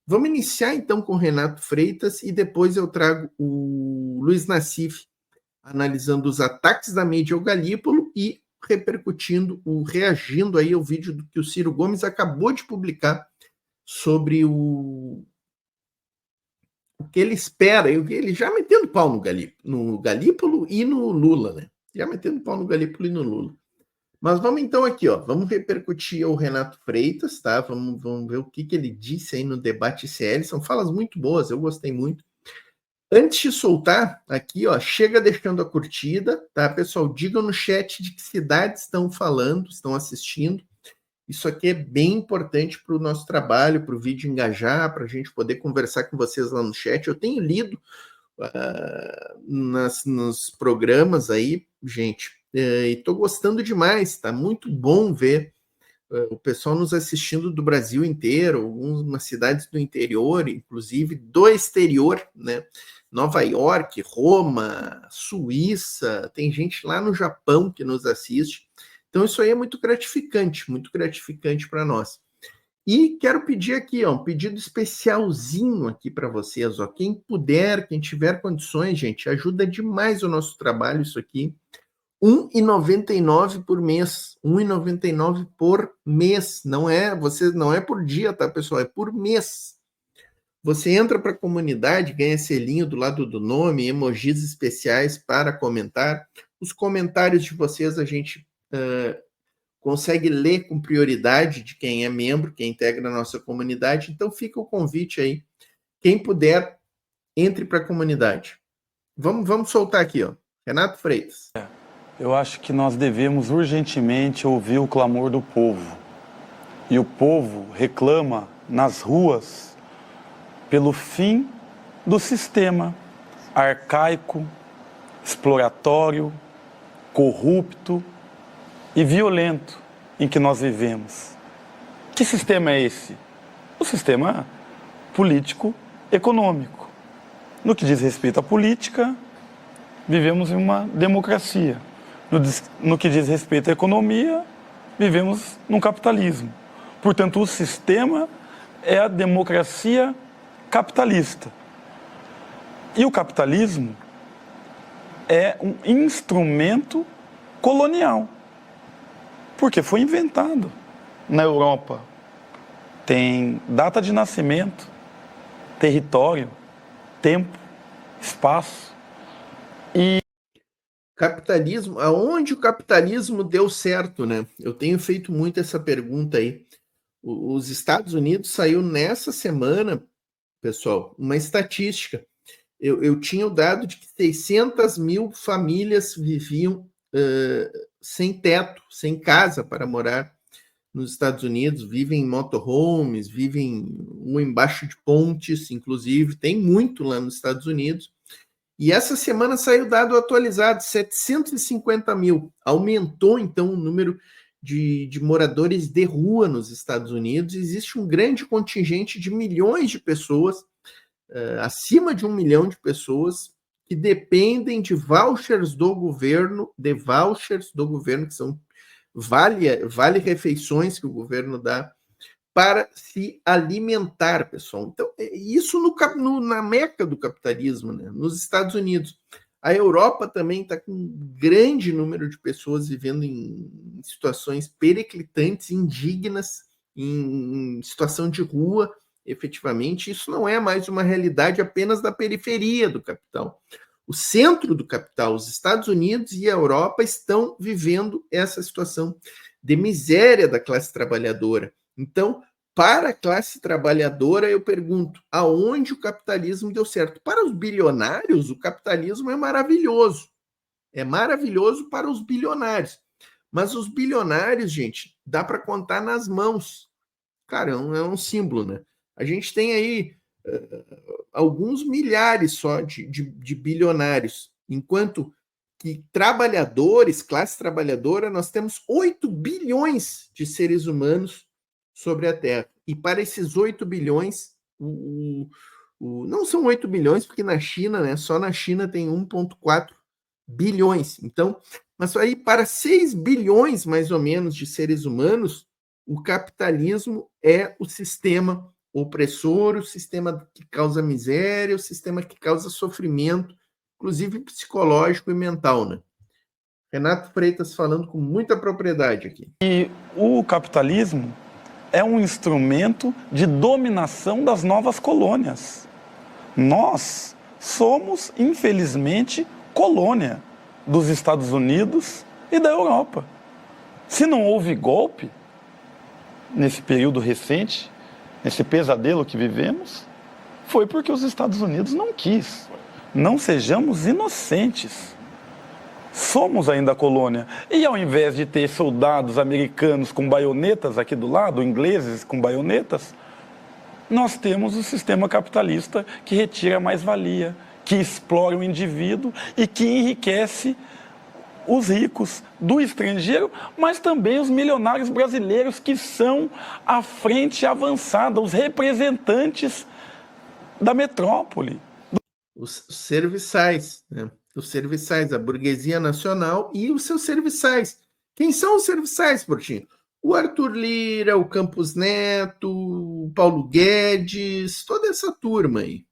Vamos iniciar então com o Renato Freitas e depois eu trago o Luiz Nassif analisando os ataques da mídia ao Galípolo e reagindo aí ao vídeo que o Ciro Gomes acabou de publicar sobre o que ele espera, ele já metendo pau no Galípolo e no Lula, né? Já metendo pau no Galípolo e no Lula. Mas vamos então aqui, ó, vamos repercutir o Renato Freitas, tá? Vamos ver o que ele disse aí no debate CL. São falas muito boas, eu gostei muito. Antes de soltar, aqui, ó, chega deixando a curtida, tá? Pessoal, digam no chat de que cidades estão falando, estão assistindo. Isso aqui é bem importante para o nosso trabalho, para o vídeo engajar, para a gente poder conversar com vocês lá no chat. Eu tenho lido nos programas aí, gente, e estou gostando demais, tá muito bom ver o pessoal nos assistindo do Brasil inteiro, algumas cidades do interior, inclusive do exterior, né? Nova York, Roma, Suíça, tem gente lá no Japão que nos assiste. Então isso aí é muito gratificante para nós. E quero pedir aqui, ó, um pedido especialzinho aqui para vocês, ó. Quem puder, quem tiver condições, gente, ajuda demais o nosso trabalho isso aqui. R$ 1,99 por mês. R$ 1,99 por mês. Não é por dia, tá, pessoal? É por mês. Você entra para a comunidade, ganha selinho do lado do nome, emojis especiais para comentar. Os comentários de vocês a gente consegue ler com prioridade de quem é membro, quem integra a nossa comunidade. Então fica o convite aí. Quem puder, entre para a comunidade. Vamos soltar aqui, ó. Renato Freitas. Eu acho que nós devemos urgentemente ouvir o clamor do povo. E o povo reclama nas ruas pelo fim do sistema arcaico, exploratório, corrupto e violento em que nós vivemos. Que sistema é esse? O sistema político-econômico. No que diz respeito à política, vivemos em uma democracia. No que diz respeito à economia, vivemos num capitalismo. Portanto, o sistema é a democracia capitalista. E o capitalismo é um instrumento colonial. Porque foi inventado na Europa. Tem data de nascimento, território, tempo, espaço. E capitalismo, aonde o capitalismo deu certo, né? Eu tenho feito muito essa pergunta aí. Os Estados Unidos saiu nessa semana, pessoal, uma estatística. Eu tinha o dado de que 600 mil famílias viviam sem teto, sem casa para morar nos Estados Unidos, vivem em motorhomes, vivem embaixo de pontes, inclusive, tem muito lá nos Estados Unidos. E essa semana saiu dado atualizado, 750 mil. Aumentou, então, o número de moradores de rua nos Estados Unidos. Existe um grande contingente de milhões de pessoas, acima de 1 milhão de pessoas, que dependem de vouchers do governo, que são vale-refeições que o governo dá para se alimentar, pessoal. Então, isso na meca do capitalismo, né? Nos Estados Unidos. A Europa também está com um grande número de pessoas vivendo em situações periclitantes, indignas, em situação de rua, efetivamente. Isso não é mais uma realidade apenas da periferia do capital. O centro do capital, os Estados Unidos e a Europa, estão vivendo essa situação de miséria da classe trabalhadora. Então, para a classe trabalhadora, eu pergunto, aonde o capitalismo deu certo? Para os bilionários, o capitalismo é maravilhoso. É maravilhoso para os bilionários. Mas os bilionários, gente, dá para contar nas mãos. Cara, é um símbolo, né? A gente tem aí alguns milhares só de bilionários, enquanto que trabalhadores, classe trabalhadora, nós temos 8 bilhões de seres humanos sobre a Terra. E para esses 8 bilhões, não são 8 bilhões, porque na China, né, só na China tem 1,4 bilhões. Então, mas aí para 6 bilhões, mais ou menos, de seres humanos, o capitalismo é o sistema opressor, o sistema que causa miséria, o sistema que causa sofrimento, inclusive psicológico e mental, né? Renato Freitas falando com muita propriedade aqui. E o capitalismo é um instrumento de dominação das novas colônias. Nós somos, infelizmente, colônia dos Estados Unidos e da Europa. Se não houve golpe nesse período recente, nesse pesadelo que vivemos, foi porque os Estados Unidos não quis. Não sejamos inocentes. Somos ainda colônia. E ao invés de ter soldados americanos com baionetas aqui do lado, ingleses com baionetas, nós temos o sistema capitalista que retira a mais-valia, que explora o indivíduo e que enriquece os ricos do estrangeiro, mas também os milionários brasileiros, que são a frente avançada, os representantes da metrópole. Os serviçais, né? Os serviçais, a burguesia nacional e os seus serviçais. Quem são os serviçais, Portinho? O Arthur Lira, o Campos Neto, o Paulo Guedes, toda essa turma aí.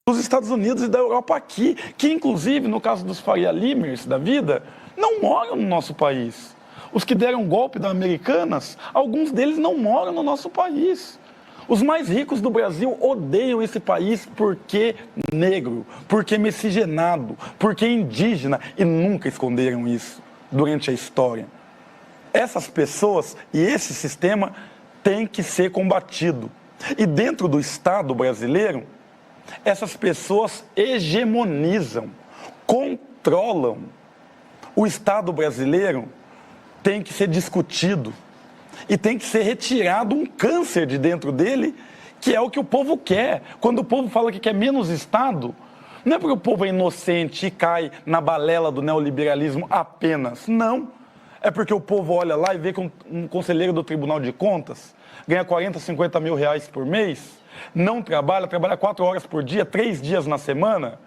Dos Estados Unidos e da Europa aqui, que inclusive, no caso dos Faria Limers da vida, não moram no nosso país. Os que deram golpe das Americanas, alguns deles não moram no nosso país. Os mais ricos do Brasil odeiam esse país porque negro, porque miscigenado, porque indígena, e nunca esconderam isso durante a história. Essas pessoas e esse sistema tem que ser combatido. E dentro do Estado brasileiro, essas pessoas hegemonizam, controlam. O Estado brasileiro tem que ser discutido e tem que ser retirado um câncer de dentro dele, que é o que o povo quer. Quando o povo fala que quer menos Estado, não é porque o povo é inocente e cai na balela do neoliberalismo apenas, não. É porque o povo olha lá e vê que um conselheiro do Tribunal de Contas ganha 40, 50 mil reais por mês, não trabalha 4 horas por dia, 3 dias na semana,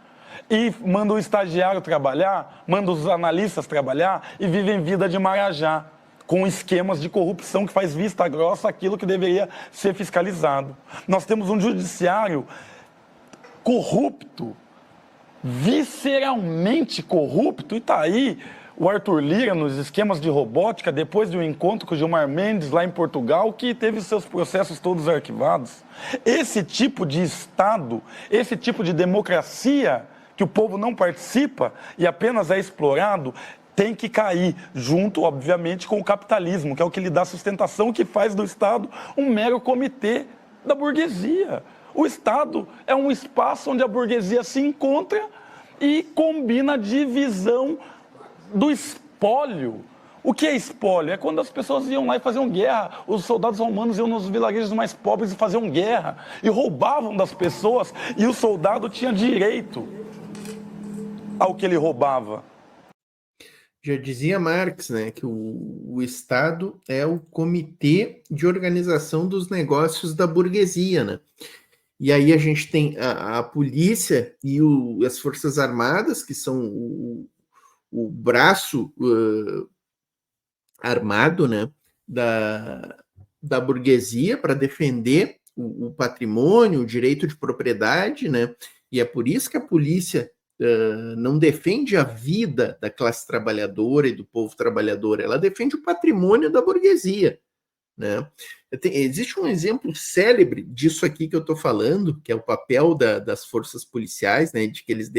e manda o estagiário trabalhar, manda os analistas trabalhar e vivem vida de marajá, com esquemas de corrupção que faz vista grossa aquilo que deveria ser fiscalizado. Nós temos um judiciário corrupto, visceralmente corrupto, e está aí o Arthur Lira nos esquemas de robótica, depois de um encontro com o Gilmar Mendes lá em Portugal, que teve seus processos todos arquivados. Esse tipo de Estado, esse tipo de democracia, que o povo não participa e apenas é explorado, tem que cair, junto, obviamente, com o capitalismo, que é o que lhe dá sustentação, que faz do Estado um mero comitê da burguesia. O Estado é um espaço onde a burguesia se encontra e combina a divisão do espólio. O que é espólio? É quando as pessoas iam lá e faziam guerra. Os soldados romanos iam nos vilarejos mais pobres e faziam guerra. E roubavam das pessoas, e o soldado tinha direito ao que ele roubava. Já dizia Marx, né, que o Estado é o comitê de organização dos negócios da burguesia, né? E aí a gente tem a polícia e as Forças Armadas, que são o braço armado, né, da burguesia para defender o patrimônio, o direito de propriedade, né? E é por isso que a polícia não defende a vida da classe trabalhadora e do povo trabalhador, ela defende o patrimônio da burguesia, né? Existe um exemplo célebre disso aqui que eu estou falando, que é o papel das forças policiais, né, de que eles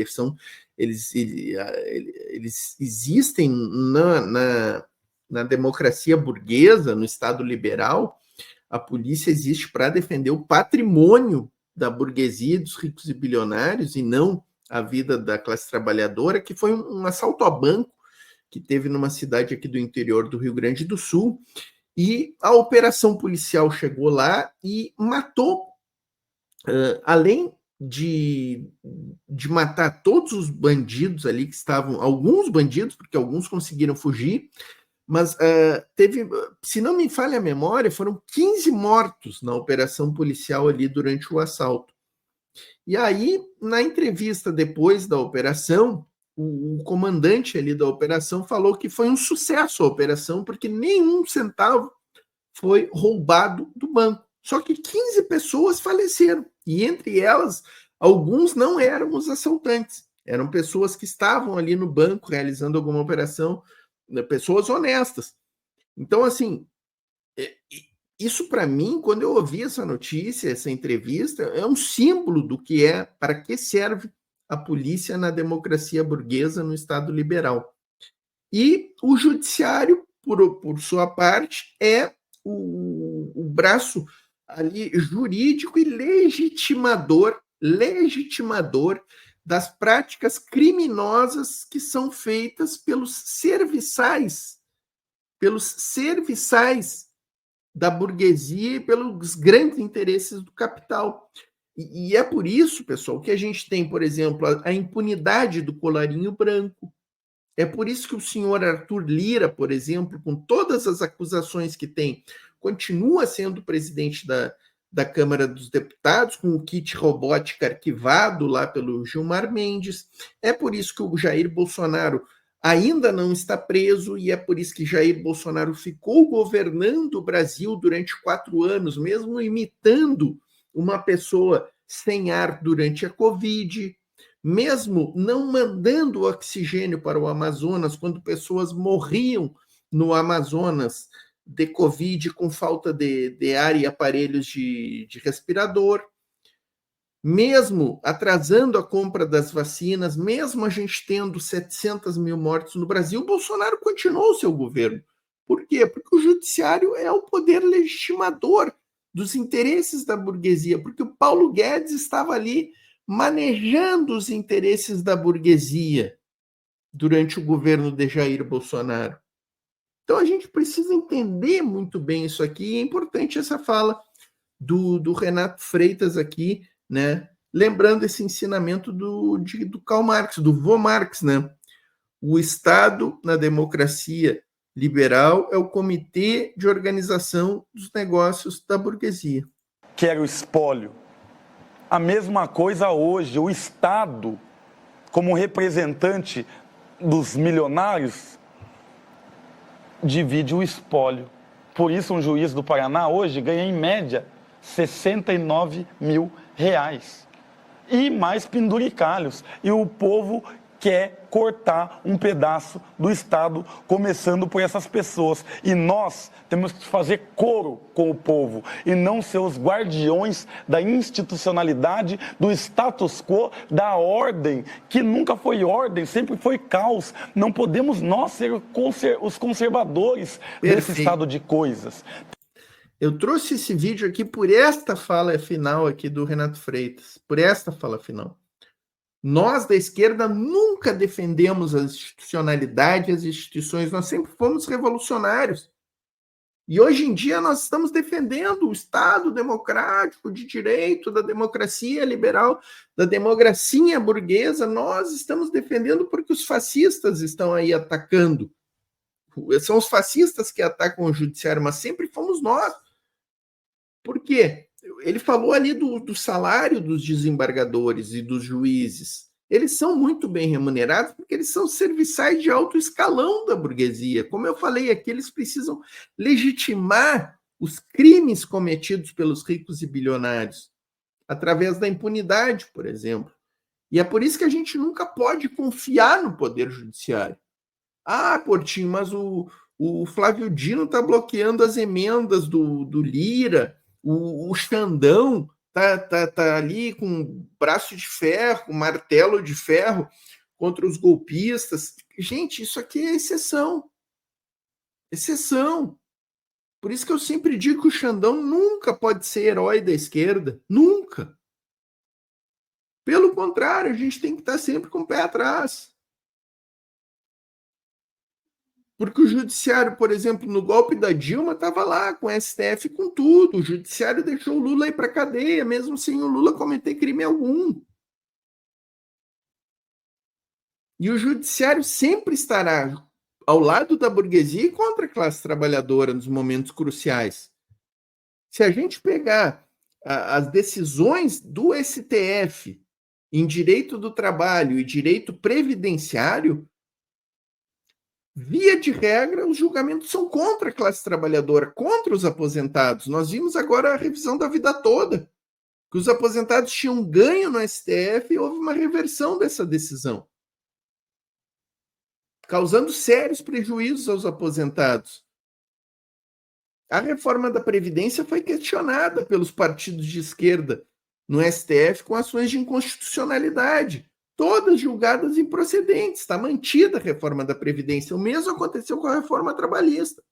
existem na democracia burguesa, no Estado liberal. A polícia existe para defender o patrimônio da burguesia, dos ricos e bilionários, e não a vida da classe trabalhadora, que foi um assalto a banco que teve numa cidade aqui do interior do Rio Grande do Sul, e a operação policial chegou lá e matou, além de matar todos os bandidos ali que estavam, alguns bandidos, porque alguns conseguiram fugir, mas teve, se não me falha a memória, foram 15 mortos na operação policial ali durante o assalto. E aí, na entrevista depois da operação, o comandante ali da operação falou que foi um sucesso a operação, porque nenhum centavo foi roubado do banco. Só que 15 pessoas faleceram, e entre elas, alguns não eram os assaltantes, eram pessoas que estavam ali no banco realizando alguma operação, né, pessoas honestas. Então, assim, isso para mim, quando eu ouvi essa notícia, essa entrevista, é um símbolo do que é, para que serve a polícia na democracia burguesa no Estado liberal. E o judiciário, por sua parte, é o braço ali jurídico e legitimador das práticas criminosas que são feitas pelos serviçais da burguesia e pelos grandes interesses do capital. E é por isso, pessoal, que a gente tem, por exemplo, a impunidade do colarinho branco. É por isso que o senhor Arthur Lira, por exemplo, com todas as acusações que tem, continua sendo presidente da Câmara dos Deputados, com o kit robótica arquivado lá pelo Gilmar Mendes. É por isso que o Jair Bolsonaro ainda não está preso, e é por isso que Jair Bolsonaro ficou governando o Brasil durante 4 anos, mesmo imitando uma pessoa sem ar durante a Covid, mesmo não mandando oxigênio para o Amazonas, quando pessoas morriam no Amazonas de Covid com falta de ar e aparelhos de respirador, mesmo atrasando a compra das vacinas, mesmo a gente tendo 700 mil mortes no Brasil, Bolsonaro continuou o seu governo. Por quê? Porque o judiciário é o poder legitimador dos interesses da burguesia, porque o Paulo Guedes estava ali manejando os interesses da burguesia durante o governo de Jair Bolsonaro. Então a gente precisa entender muito bem isso aqui, e é importante essa fala do Renato Freitas aqui, né? Lembrando esse ensinamento do Karl Marx, do vô Marx, né? O Estado na democracia liberal é o comitê de organização dos negócios da burguesia. Que era o espólio. A mesma coisa hoje, o Estado, como representante dos milionários, divide o espólio. Por isso, um juiz do Paraná hoje ganha, em média, R$69 mil. E mais penduricalhos. E o povo quer cortar um pedaço do Estado, começando por essas pessoas. E nós temos que fazer coro com o povo e não ser os guardiões da institucionalidade, do status quo, da ordem, que nunca foi ordem, sempre foi caos. Não podemos nós ser os conservadores desse estado de coisas. Eu trouxe esse vídeo aqui por esta fala final aqui do Renato Freitas, por esta fala final. Nós da esquerda nunca defendemos a institucionalidade, as instituições, nós sempre fomos revolucionários. E hoje em dia nós estamos defendendo o Estado democrático de direito, da democracia liberal, da democracia burguesa. Nós estamos defendendo porque os fascistas estão aí atacando. São os fascistas que atacam o judiciário, mas sempre fomos nós. Por quê? Ele falou ali do salário dos desembargadores e dos juízes. Eles são muito bem remunerados porque eles são serviçais de alto escalão da burguesia. Como eu falei aqui, eles precisam legitimar os crimes cometidos pelos ricos e bilionários, através da impunidade, por exemplo. E é por isso que a gente nunca pode confiar no Poder Judiciário. Ah, Portinho, mas o Flávio Dino está bloqueando as emendas do Lira, o Xandão tá ali com braço de ferro, martelo de ferro contra os golpistas. Gente, isso aqui é exceção. Exceção. Por isso que eu sempre digo que o Xandão nunca pode ser herói da esquerda. Nunca. Pelo contrário, a gente tem que estar sempre com o pé atrás. Porque o judiciário, por exemplo, no golpe da Dilma, estava lá com o STF, com tudo. O judiciário deixou o Lula ir para a cadeia, mesmo sem o Lula cometer crime algum. E o judiciário sempre estará ao lado da burguesia e contra a classe trabalhadora nos momentos cruciais. Se a gente pegar as decisões do STF em direito do trabalho e direito previdenciário, via de regra, os julgamentos são contra a classe trabalhadora, contra os aposentados. Nós vimos agora a revisão da vida toda, que os aposentados tinham ganho no STF e houve uma reversão dessa decisão, causando sérios prejuízos aos aposentados. A reforma da Previdência foi questionada pelos partidos de esquerda no STF com ações de inconstitucionalidade, todas julgadas improcedentes. Está mantida a reforma da Previdência. O mesmo aconteceu com a reforma trabalhista.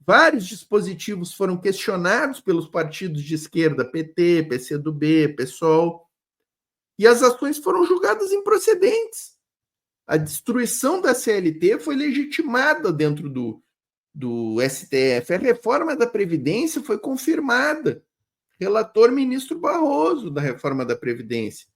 Vários dispositivos foram questionados pelos partidos de esquerda, PT, PCdoB, PSOL, e as ações foram julgadas improcedentes. A destruição da CLT foi legitimada dentro do STF. A reforma da Previdência foi confirmada. Relator ministro Barroso da reforma da Previdência.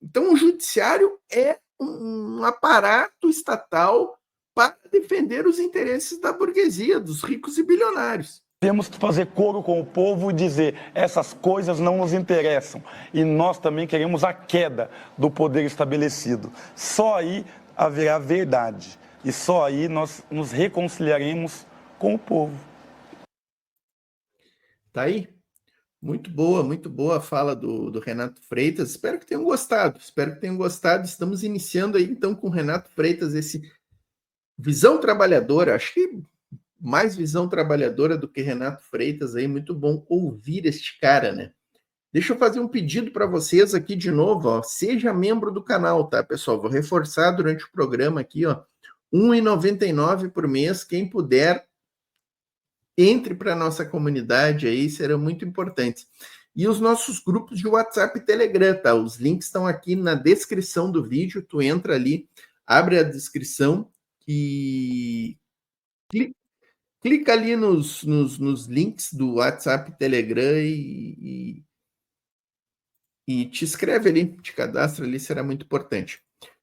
Então, o judiciário é um aparato estatal para defender os interesses da burguesia, dos ricos e bilionários. Temos que fazer coro com o povo e dizer: essas coisas não nos interessam. E nós também queremos a queda do poder estabelecido. Só aí haverá verdade. E só aí nós nos reconciliaremos com o povo. Tá aí. Muito boa a fala do Renato Freitas. Espero que tenham gostado. Estamos iniciando aí, então, com o Renato Freitas, esse visão trabalhadora. Acho que mais visão trabalhadora do que Renato Freitas aí. Muito bom ouvir este cara, né? Deixa eu fazer um pedido para vocês aqui de novo, ó. Seja membro do canal, tá, pessoal? Vou reforçar durante o programa aqui, ó. R$ 1,99 por mês. Quem puder, entre para a nossa comunidade aí, serão muito importantes. E os nossos grupos de WhatsApp e Telegram, tá? Os links estão aqui na descrição do vídeo. Tu entra ali, abre a descrição e clica ali nos links do WhatsApp e Telegram e te inscreve ali, te cadastra ali, será muito importante.